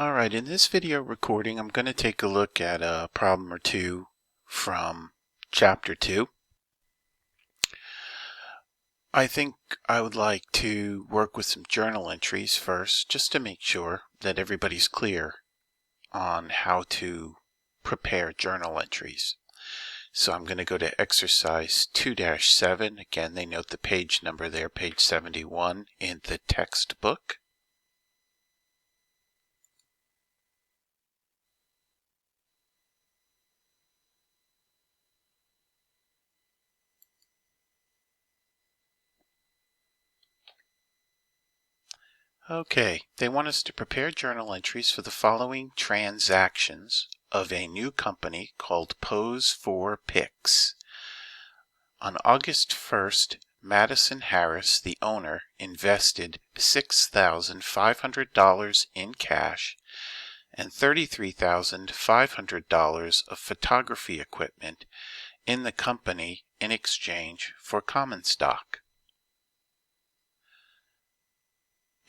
Alright, in this video recording I'm going to take a look at a problem or two from Chapter 2. I think I would like to work with some journal entries first, just to make sure that everybody's clear on how to prepare journal entries. So I'm going to go to Exercise 2-7. Again, they note the page number there, page 71 in the textbook. Okay, they want us to prepare journal entries for the following transactions of a new company called Pose for Pics. On August 1st, Madison Harris, the owner, invested $6,500 in cash and $33,500 of photography equipment in the company in exchange for common stock.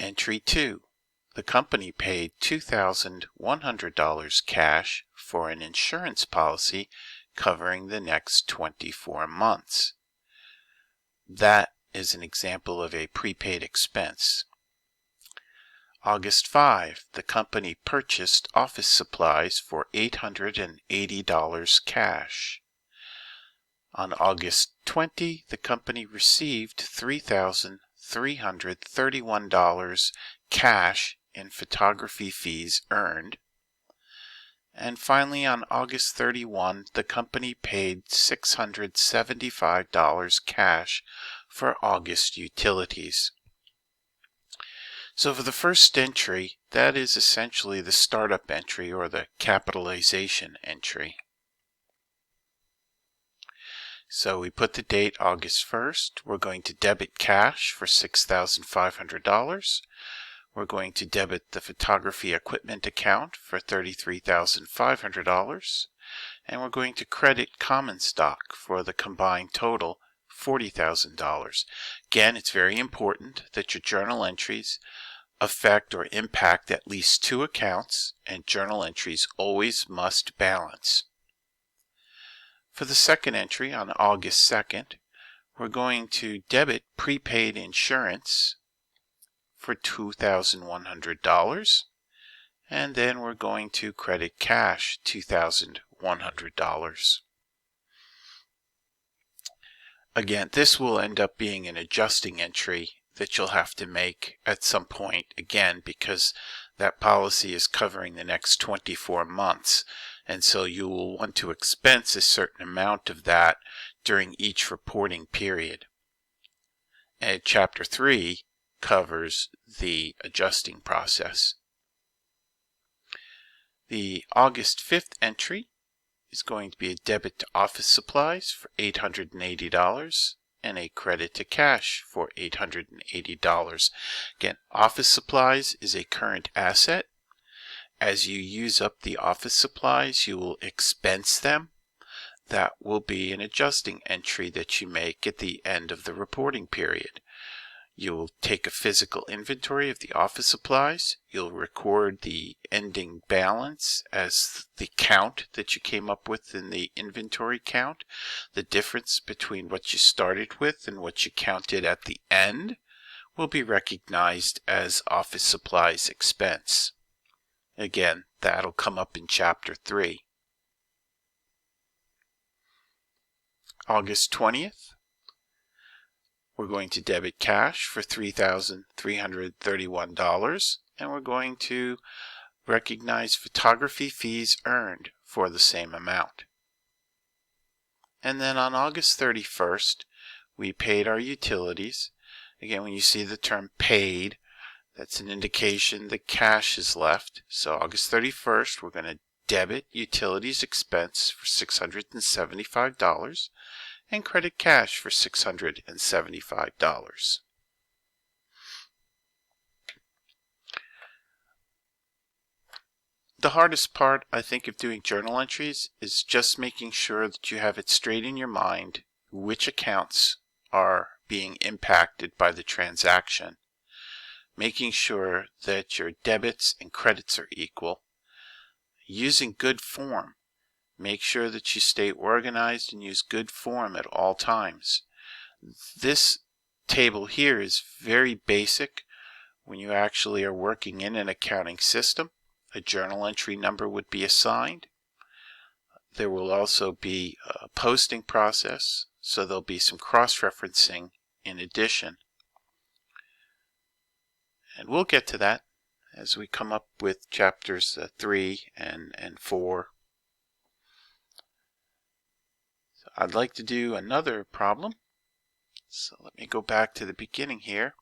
Entry 2. The company paid $2,100 cash for an insurance policy covering the next 24 months. That is an example of a prepaid expense. August 5. The company purchased office supplies for $880 cash. On August 20, the company received $3,331 cash in photography fees earned. And finally, on August 31, the company paid $675 cash for August utilities. So for the first entry, that is essentially the startup entry or the capitalization entry. So we put the date August 1st. We're going to debit cash for $6,500. We're going to debit the photography equipment account for $33,500. And we're going to credit common stock for the combined total $40,000. Again, it's very important that your journal entries affect or impact at least two accounts, and journal entries always must balance. For the second entry on August 2nd, we're going to debit prepaid insurance for $2,100, and then we're going to credit cash $2,100. Again, this will end up being an adjusting entry that you'll have to make at some point, again, because that policy is covering the next 24 months. And so you will want to expense a certain amount of that during each reporting period. And Chapter 3 covers the adjusting process. The August 5th entry is going to be a debit to office supplies for $880 and a credit to cash for $880. Again, office supplies is a current asset. As you use up the office supplies, you will expense them. That will be an adjusting entry that you make at the end of the reporting period. You will take a physical inventory of the office supplies. You'll record the ending balance as the count that you came up with in the inventory count. The difference between what you started with and what you counted at the end will be recognized as office supplies expense. Again, that'll come up in Chapter 3. August 20th, we're going to debit cash for $3,331, and we're going to recognize photography fees earned for the same amount. And then on August 31st, we paid our utilities. Again, when you see the term paid, that's an indication that cash is left. So August 31st, we're going to debit utilities expense for $675 and credit cash for $675. The hardest part, I think, of doing journal entries is just making sure that you have it straight in your mind which accounts are being impacted by the transaction. making sure that your debits and credits are equal. Using good form. Make sure that you stay organized and use good form at all times. This table here is very basic. When you actually are working in an accounting system, a journal entry number would be assigned. There will also be a posting process, so there'll be some cross-referencing in addition. And we'll get to that as we come up with chapters 3 and 4. So I'd like to do another problem. So let me go back to the beginning here.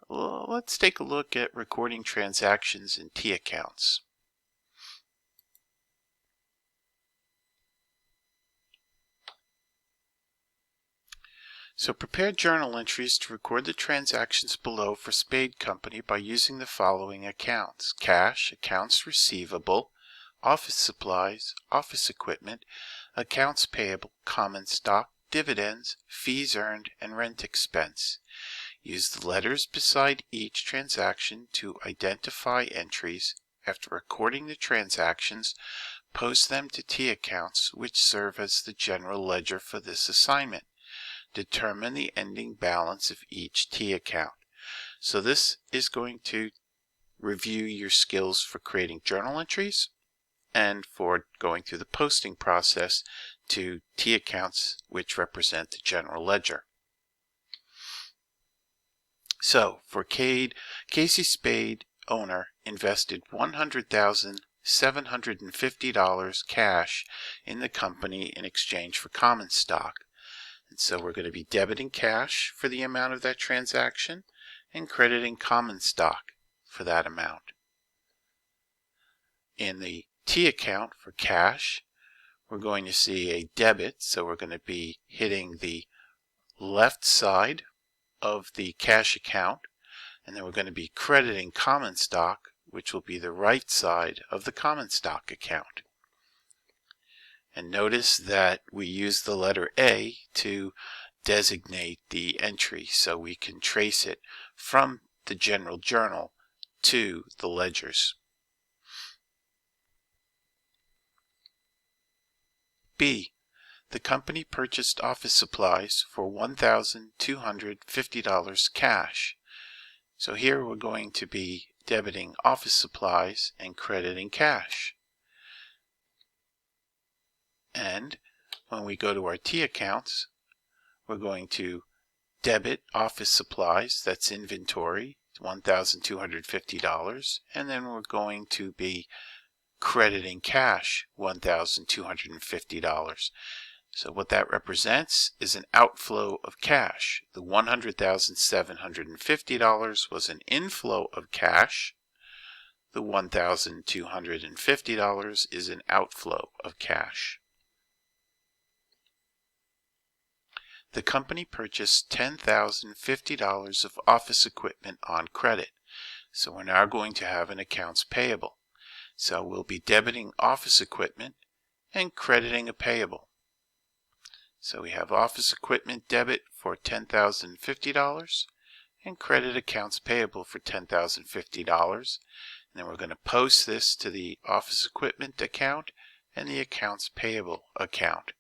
Well, let's take a look at recording transactions in T accounts. So prepare journal entries to record the transactions below for Spade Company by using the following accounts: cash, accounts receivable, office supplies, office equipment, accounts payable, common stock, dividends, fees earned, and rent expense. Use the letters beside each transaction to identify entries. After recording the transactions, post them to T accounts, which serve as the general ledger for this assignment. Determine the ending balance of each T account. So this is going to review your skills for creating journal entries and for going through the posting process to T accounts, which represent the general ledger. So for Casey Spade, owner, invested $100,750 cash in the company in exchange for common stock. And so we're going to be debiting cash for the amount of that transaction and crediting common stock for that amount. In the T account for cash, we're going to see a debit, so we're going to be hitting the left side of the cash account, and then we're going to be crediting common stock, which will be the right side of the common stock account. And notice that we use the letter A to designate the entry, so we can trace it from the general journal to the ledgers. B. The company purchased office supplies for $1,250 cash. So here we're going to be debiting office supplies and crediting cash. And when we go to our T accounts, we're going to debit office supplies, that's inventory, $1,250, and then we're going to be crediting cash, $1,250. So what that represents is an outflow of cash. The $100,750 was an inflow of cash. The $1,250 is an outflow of cash. The company purchased $10,050 of office equipment on credit. So we're now going to have an accounts payable. So we'll be debiting office equipment and crediting a payable. So we have office equipment debit for $10,050 and credit accounts payable for $10,050. And then we're going to post this to the office equipment account and the accounts payable account.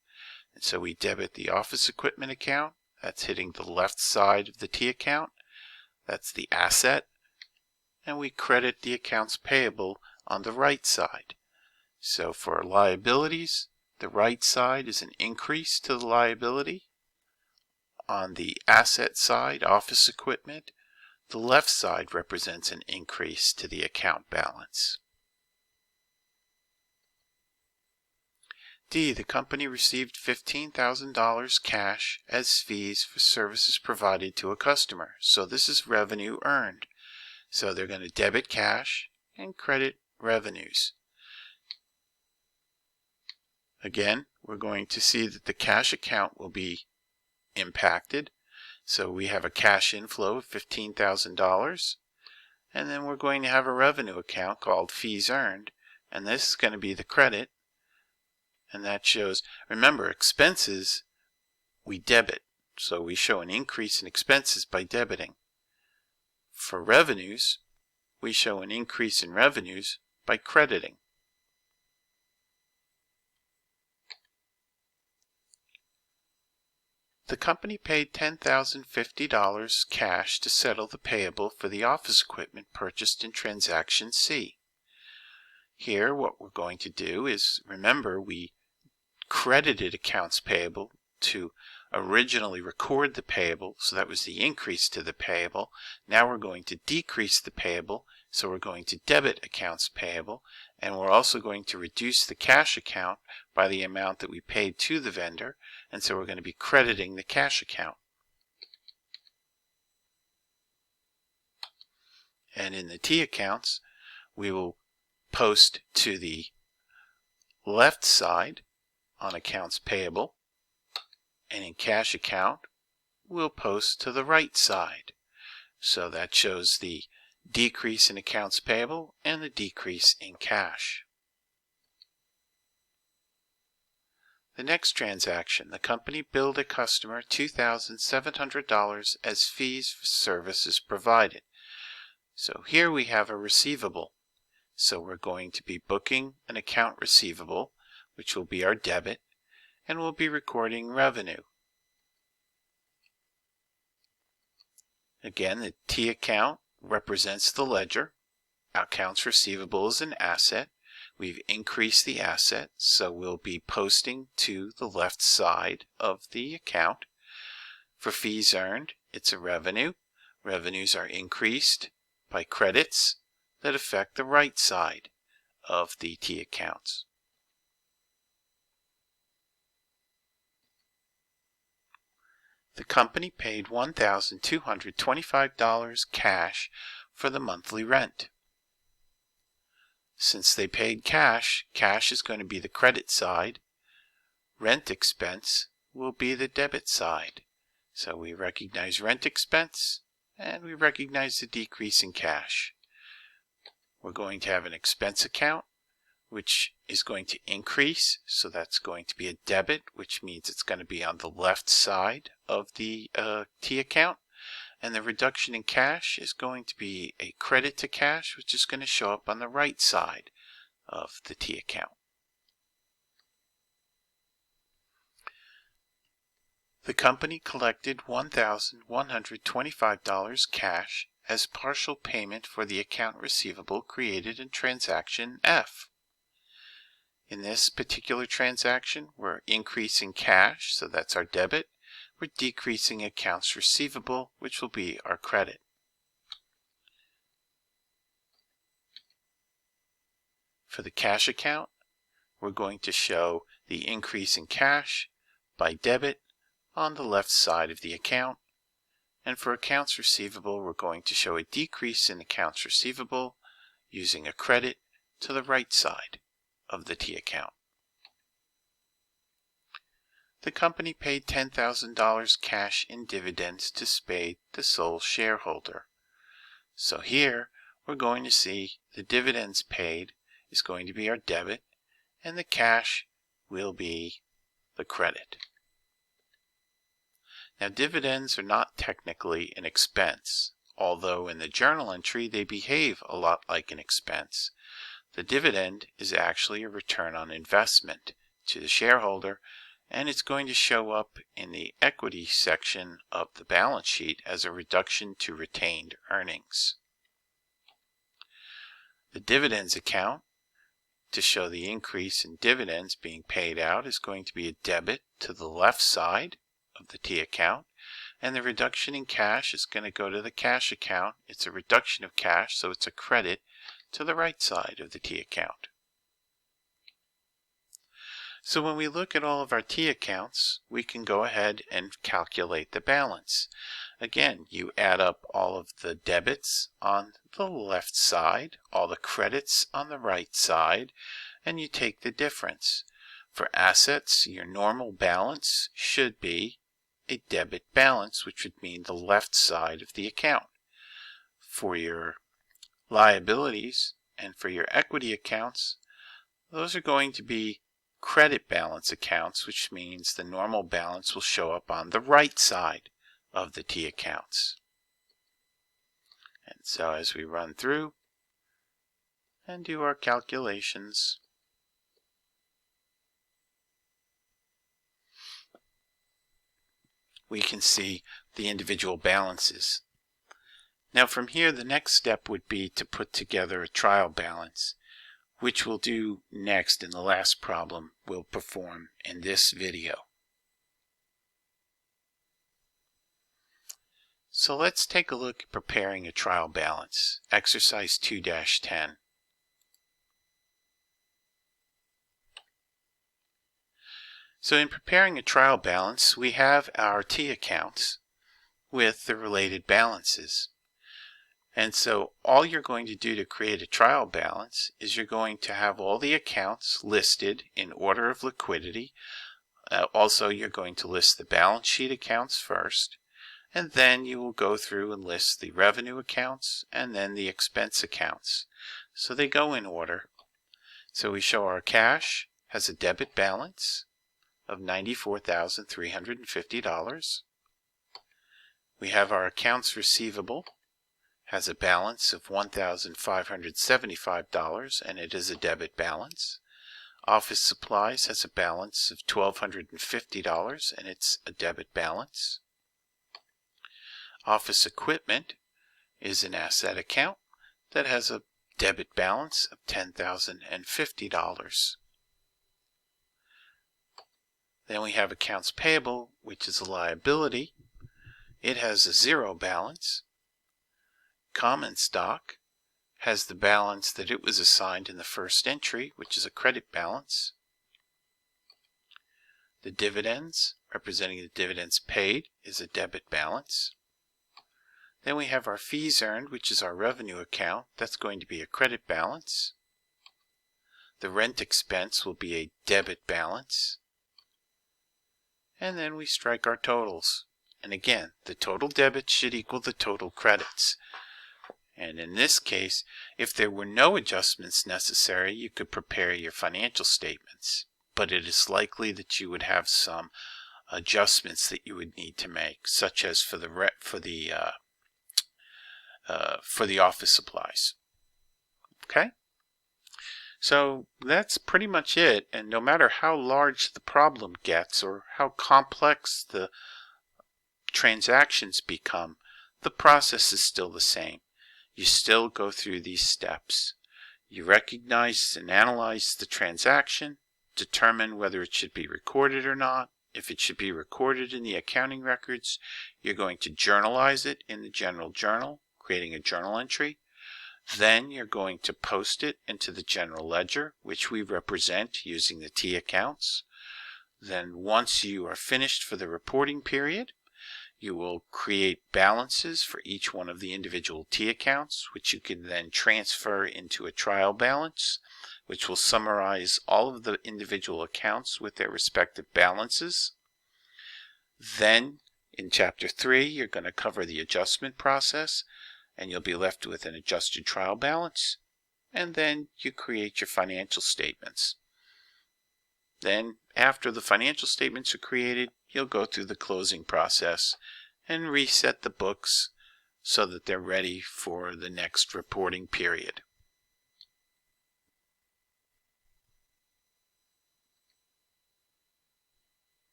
And so we debit the office equipment account, that's hitting the left side of the T account, that's the asset, and we credit the accounts payable on the right side. So for liabilities, the right side is an increase to the liability. On the asset side, office equipment, the left side represents an increase to the account balance. D. The company received $15,000 cash as fees for services provided to a customer. So this is revenue earned. So they're going to debit cash and credit revenues. Again, we're going to see that the cash account will be impacted. So we have a cash inflow of $15,000, and then we're going to have a revenue account called fees earned, and this is going to be the credit, and that shows, remember, expenses we debit, so we show an increase in expenses by debiting. For revenues, we show an increase in revenues by crediting. The company paid $10,050 cash to settle the payable for the office equipment purchased in transaction C. Here, what we're going to do is, remember, we credited accounts payable to originally record the payable, so that was the increase to the payable. Now we're going to decrease the payable, so we're going to debit accounts payable, and we're also going to reduce the cash account by the amount that we paid to the vendor, and so we're going to be crediting the cash account. And in the T accounts, we will post to the left side on accounts payable, and in cash account we'll post to the right side. So that shows the decrease in accounts payable and the decrease in cash. The next transaction, the company billed a customer $2,700 as fees for services provided. So here we have a receivable. So we're going to be booking an account receivable, which will be our debit, and we'll be recording revenue. Again, the T account represents the ledger. Accounts receivable is an asset. We've increased the asset, so we'll be posting to the left side of the account. For fees earned, it's a revenue. Revenues are increased by credits that affect the right side of the T accounts. The company paid $1,225 cash for the monthly rent. Since they paid cash, cash is going to be the credit side. Rent expense will be the debit side. So we recognize rent expense and we recognize the decrease in cash. We're going to have an expense account, which is going to increase, so that's going to be a debit, which means it's going to be on the left side of the T account. And the reduction in cash is going to be a credit to cash, which is going to show up on the right side of the T account. The company collected $1,125 cash as partial payment for the account receivable created in transaction F. In this particular transaction, we're increasing cash, so that's our debit. We're decreasing accounts receivable, which will be our credit. For the cash account, we're going to show the increase in cash by debit on the left side of the account. And for accounts receivable, we're going to show a decrease in accounts receivable using a credit to the right side of the T account. The company paid $10,000 cash in dividends to Spade, the sole shareholder. So here we're going to see the dividends paid is going to be our debit, and the cash will be the credit. Now, dividends are not technically an expense, although in the journal entry they behave a lot like an expense. The dividend is actually a return on investment to the shareholder, and it's going to show up in the equity section of the balance sheet as a reduction to retained earnings. The dividends account, to show the increase in dividends being paid out, is going to be a debit to the left side of the T account, and the reduction in cash is going to go to the cash account. It's a reduction of cash, so it's a credit to the right side of the T account. So when we look at all of our T accounts, we can go ahead and calculate the balance. Again, you add up all of the debits on the left side, all the credits on the right side, and you take the difference. For assets, your normal balance should be a debit balance, which would mean the left side of the account. For your liabilities and for your equity accounts, those are going to be credit balance accounts, which means the normal balance will show up on the right side of the T accounts. And so as we run through and do our calculations, we can see the individual balances. Now from here, the next step would be to put together a trial balance, which we'll do next in the last problem we'll perform in this video. So let's take a look at preparing a trial balance, exercise 2-10. So in preparing a trial balance, we have our T accounts with the related balances. And so all you're going to do to create a trial balance is you're going to have all the accounts listed in order of liquidity. Also, you're going to list the balance sheet accounts first, and then you will go through and list the revenue accounts and then the expense accounts. So they go in order. So we show our cash has a debit balance of $94,350. We have our accounts receivable has a balance of $1,575 and it is a debit balance. Office supplies has a balance of $1,250 and it's a debit balance. Office equipment is an asset account that has a debit balance of $10,050. Then we have accounts payable, which is a liability. It has a zero balance. Common stock has the balance that it was assigned in the first entry, which is a credit balance. The dividends, representing the dividends paid, is a debit balance. Then we have our fees earned, which is our revenue account. That's going to be a credit balance. The rent expense will be a debit balance. And then we strike our totals. And again, the total debits should equal the total credits. And in this case, if there were no adjustments necessary, you could prepare your financial statements. But it is likely that you would have some adjustments that you would need to make, such as for the office supplies. Okay? So that's pretty much it. And no matter how large the problem gets or how complex the transactions become, the process is still the same. You still go through these steps. You recognize and analyze the transaction, determine whether it should be recorded or not. If it should be recorded in the accounting records, you're going to journalize it in the general journal, creating a journal entry. Then you're going to post it into the general ledger, which we represent using the T accounts. Then once you are finished for the reporting period, you will create balances for each one of the individual T accounts, which you can then transfer into a trial balance, which will summarize all of the individual accounts with their respective balances. Then, in Chapter 3, you're going to cover the adjustment process, and you'll be left with an adjusted trial balance. And then you create your financial statements. Then, after the financial statements are created, you'll go through the closing process and reset the books so that they're ready for the next reporting period.